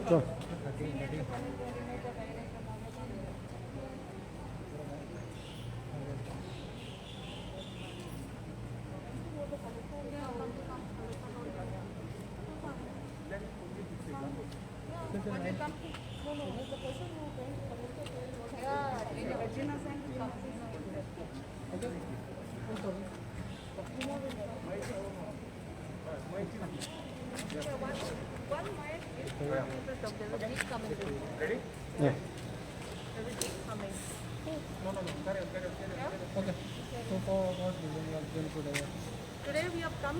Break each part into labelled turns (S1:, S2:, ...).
S1: चल Yeah.
S2: Okay. So for what reason you have been today?
S3: Today we have come,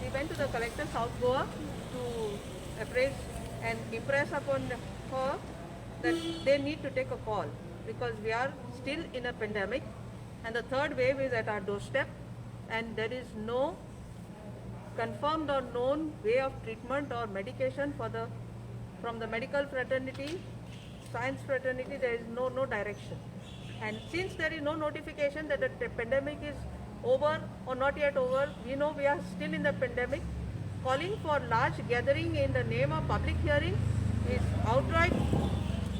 S3: we went to the collector South Goa to appraise and impress upon her that they need to take a call because we are still in a pandemic and the third wave is at our doorstep and there is no confirmed or known way of treatment or medication from the medical fraternity, science fraternity, there is no direction. And since there is no notification that the pandemic is over or not yet over, we know we are still in the pandemic. Calling for large gathering in the name of public hearing is outright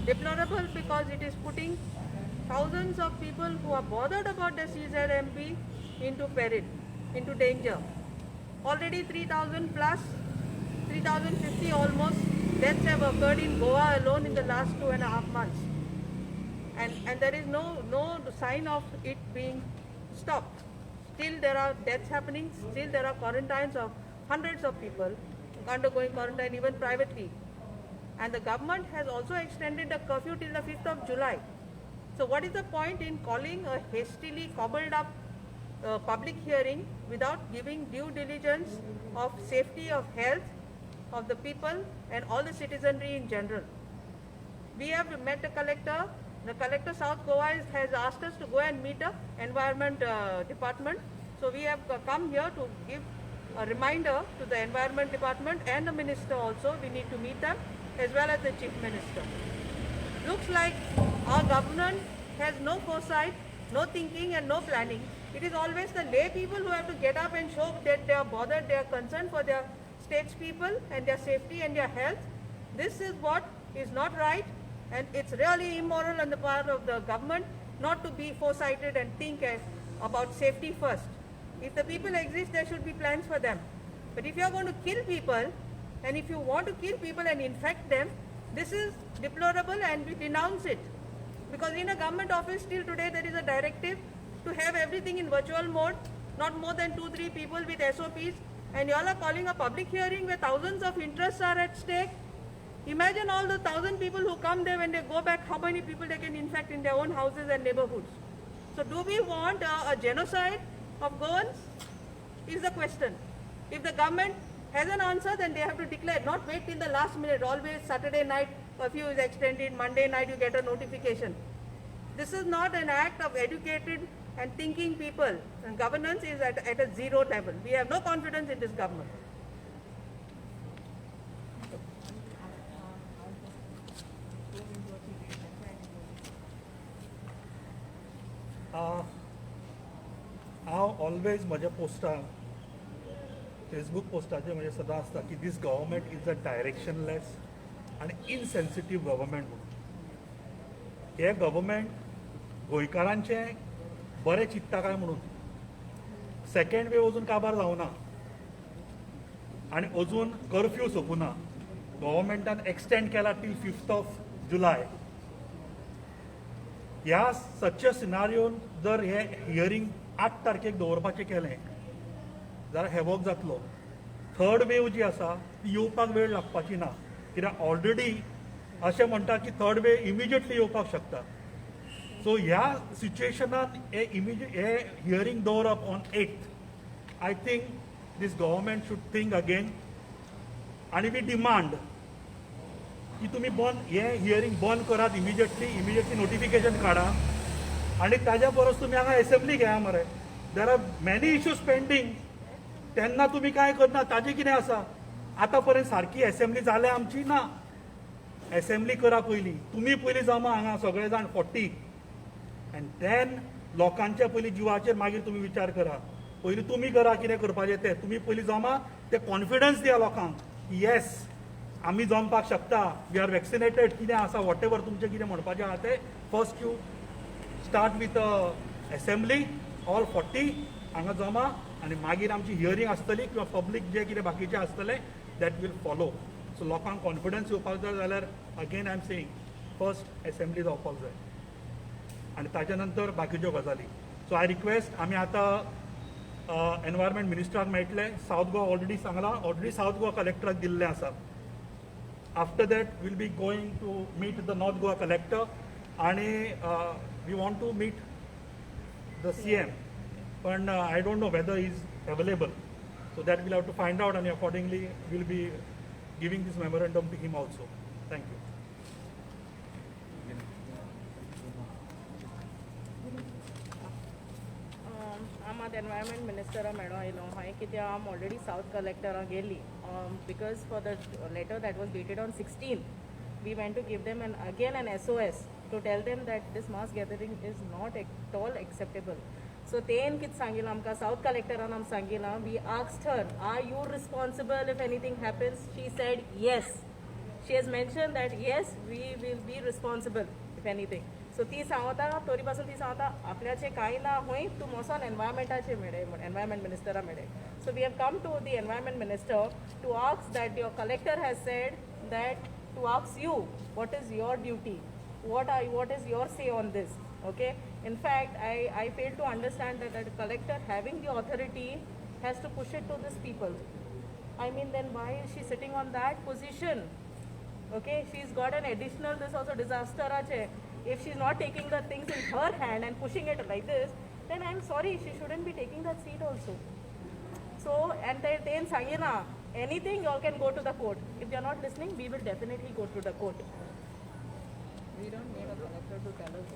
S3: deplorable because it is putting thousands of people who are bothered about the CZMP into peril, into danger. Already 3,000 plus, 3,050 almost deaths have occurred in Goa alone in the last 2.5 months. And there is no sign of it being stopped. Still there are deaths happening, still there are quarantines of hundreds of people undergoing quarantine even privately. And the government has also extended the curfew till the 5th of July. So what is the point in calling a hastily cobbled up public hearing without giving due diligence of safety of health of the people and all the citizenry in general? We have met the collector. The collector South Goa has asked us to go and meet the environment department. So we have come here to give a reminder to the environment department and the minister also. We need to meet them as well as the chief minister. Looks like our government has no foresight, no thinking and no planning. It is always the lay people who have to get up and show that they are bothered, they are concerned for their states people and their safety and their health. This is what is not right, and it's really immoral on the part of the government not to be foresighted and think about safety first. If the people exist, there should be plans for them. But if you are going to kill people, and if you want to kill people and infect them, this is deplorable and we denounce it. Because in a government office till today there is a directive to have everything in virtual mode, not more than 2-3 people with SOPs, and you all are calling a public hearing where thousands of interests are at stake. Imagine all the 1,000 people who come there, when they go back, how many people they can infect in their own houses and neighborhoods. So do we want a genocide of Goans is the question. If the government has an answer, then they have to declare, not wait till the last minute. Always Saturday night curfew is extended, Monday night you get a notification. This is not an act of educated and thinking people, and governance is at a zero level. We have no confidence in this government.
S4: हांव always म्हज्या पोस्टां Facebook पोस्टाचेर म्हणजे सदां आसता की दीस government is a directionless आनी इनसेन्सिटीव government म्हणून. हे government गोंयकारांचें बरें चिंतता काय म्हणून. सेकंड वेव अजून काबार जावना आनी अजून कर्फ्यू सोंपुना. गव्हर्मेंटान एक्सटेंड केला टील 5th of July. ह्या सच्च सिनारियोन जर हे हियरींग 8 तारखेक दवरपाचें केलें जाल्यार हेवोक जातलो. थर्ड वेव जी आसा ती येवपाक वेळ लागपाची ना, कित्याक ऑलरेडी अशें म्हणटा की थर्ड वेव इमिजिएटली येवपाक शकता. सो ह्या सिच्युएशनान हे हियरींग दवरप on 8th. I think these government should think again आनी वी डिमांड की तुमी हे हियरींग बंद करात इमिजिएटली नोटिफिकेशन काढा आणि ताज्या परस तुमी हांगा असेंब्ली घेया मरे. There are many issues pending. तेन्ना तुमी काय करना, ताजें कितें आसा? आतां पर्यंत सारकी असेंब्ली जाल्या आमची ना. असेंब्ली करा पयलीं, तुमी पयलीं जमा हांगा सगळे जाण 40 अँड देन लोकांच्या पयलीं जिवाचेर मागीर तुमी विचार करा. पयलीं तुमी करा कितें करपाचें तें. तुमी पयलीं जमा ते कॉन्फिडन्स दिया लोकांक. येस, आमी जमपाक शकता, वी आर वॅक्सिनेटेड, कितें आसा वॉट एवर तुमचें कितें म्हणपाचें आहा तें first you start with assembly all 40 हांगा जमा आनी मागीर आमची हियरींग आसतली किंवा पब्लीक जे कितें बाकीचें आसतलें दॅट वील फॉलो. सो लोकांक कॉन्फिडन्स येवपाक जाय जाल्यार again I am saying first assembly जावपाक जाय आनी ताच्या नंतर बाकीच्यो गजाली. सो आय रिक्वेस्ट आमी आतां एनवायरमेंट मिनिस्टराक मेळटले. सावथ गोवा ऑलरेडी सांगलां, ऑलरेडी सावथ गोवा कलेक्टराक दिल्लें आसा. After that will be going to meet the north Goa collector आनी we want to meet the CM. पण I don't know whether he is available. So that we'll have to find out and accordingly we'll be giving this memorandum to him also. Thank you.
S5: I'm at environment minister मेळो आयलो. हांवें कितें आम already south कलेक्टराक गेली because for the letter that was dated on 16th, we went to give them again an SOS to tell them that this mass gathering is not at all acceptable. So तेन कितें सांगिलां आमकां south कलेक्टरान आमकां सांगिलां, we asked her, are you responsible if anything happens? She said yes. She has mentioned that yes, we will be responsible if anything. So ती सांगता, तोरी पासून ती सांगता आपल्याचें कांय ना हूंय, तूं मोसोन एनवायरमेंटाचें मेळय म्हण environment मिनिस्टरा मेळय. So we have come to the environment minister to ask that your collector has said that to ask you what is your duty, what is your say on this. Okay, in fact I fail to understand that the collector having the authority has to push it to these people. I mean, then why is she sitting on that position? Okay, she's got an additional this also disaster ache. If she's not taking the things in her hand and pushing it like this, then I'm sorry, she shouldn't be taking that seat also. So, and then sayena anything, you all can go to the court. If they are not listening, we will definitely go to the court.
S3: We don't need a collector to tell us.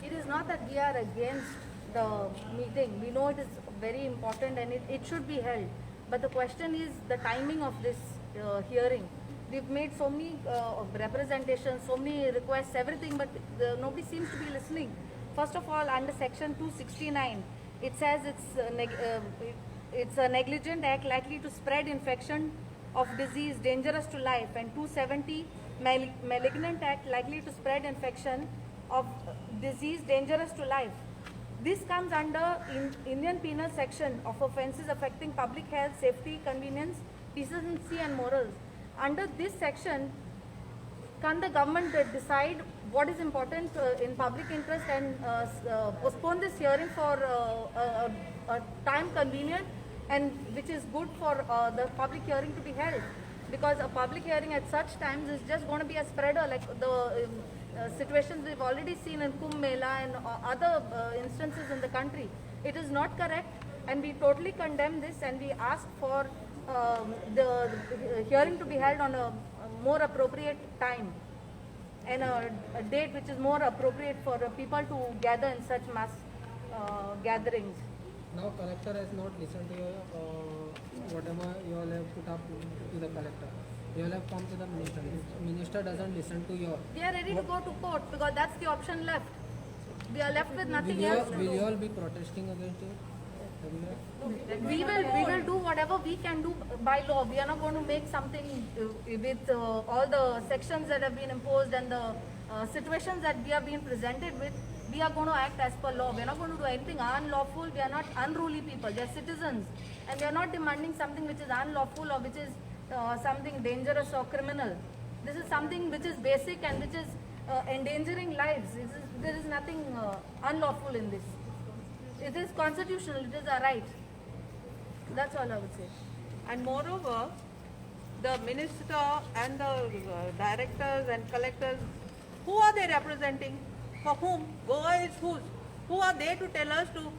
S1: It is not that we are against the meeting. We know it is very important and it should be held. But the question is the timing of this hearing. We've made so many representations, so many requests, everything, but nobody seems to be listening. First of all, under section 269, it says it's a negligent act likely to spread infection of disease dangerous to life, and 270, malignant act likely to spread infection of disease dangerous to life. This comes under Indian Penal Section of offences affecting public health, safety, convenience, decency and morals. Under this section, can the government decide what is important in public interest and postpone this hearing for a time convenient and which is good for the public hearing to be held? Because a public hearing at such times is just going to be a spreader, like the situations we've already seen in Kumbh Mela and other instances in the country. It is not correct, and we totally condemn this, and we ask for the hearing to be held on a more appropriate time and a date which is more appropriate for people to gather in such mass gatherings.
S2: Now collector has not listened to your whatever you all have put up to the collector. You all have come to the minister. If minister doesn't listen to your.
S1: We are ready to go to court because that's the option left. We are left with nothing else to do.
S2: Will you all be protesting against it?
S1: We will do whatever we can do by law. We are not going to make something with all the sections that have been imposed and the situations that we are being presented with. We are going to act as per law. We are not going to do anything unlawful. We are not unruly people. We are citizens, and we are not demanding something which is unlawful or which is something dangerous or criminal. This is something which is basic and which is endangering lives. There is nothing unlawful in this. It is constitutional. It is a right. That's all I would say.
S3: And moreover, the minister and the directors and collectors, who are they representing? For whom? Goa is whose? Who are they to tell us to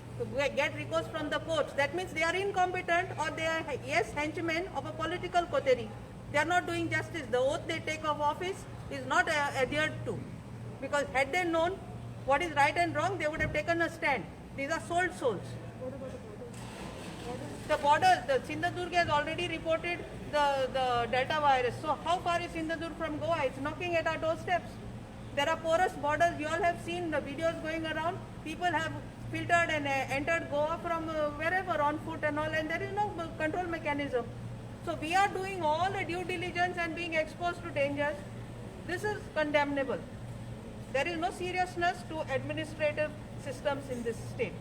S3: get recourse from the courts? That means they are incompetent or they are, yes, henchmen of a political coterie. They are not doing justice. The oath they take of office is not adhered to. Because had they known what is right and wrong, they would have taken a stand. These are sold souls. The border, the Sindhudurg has already reported the Delta virus. So how far is Sindhudurg from Goa? It's knocking at our doorsteps. There are porous borders. You all have seen the videos going around. People have filtered and entered Goa from wherever on foot and all, and there is no control mechanism. So we are doing all the due diligence and being exposed to dangers. This is condemnable. There is no seriousness to administrative systems in this state.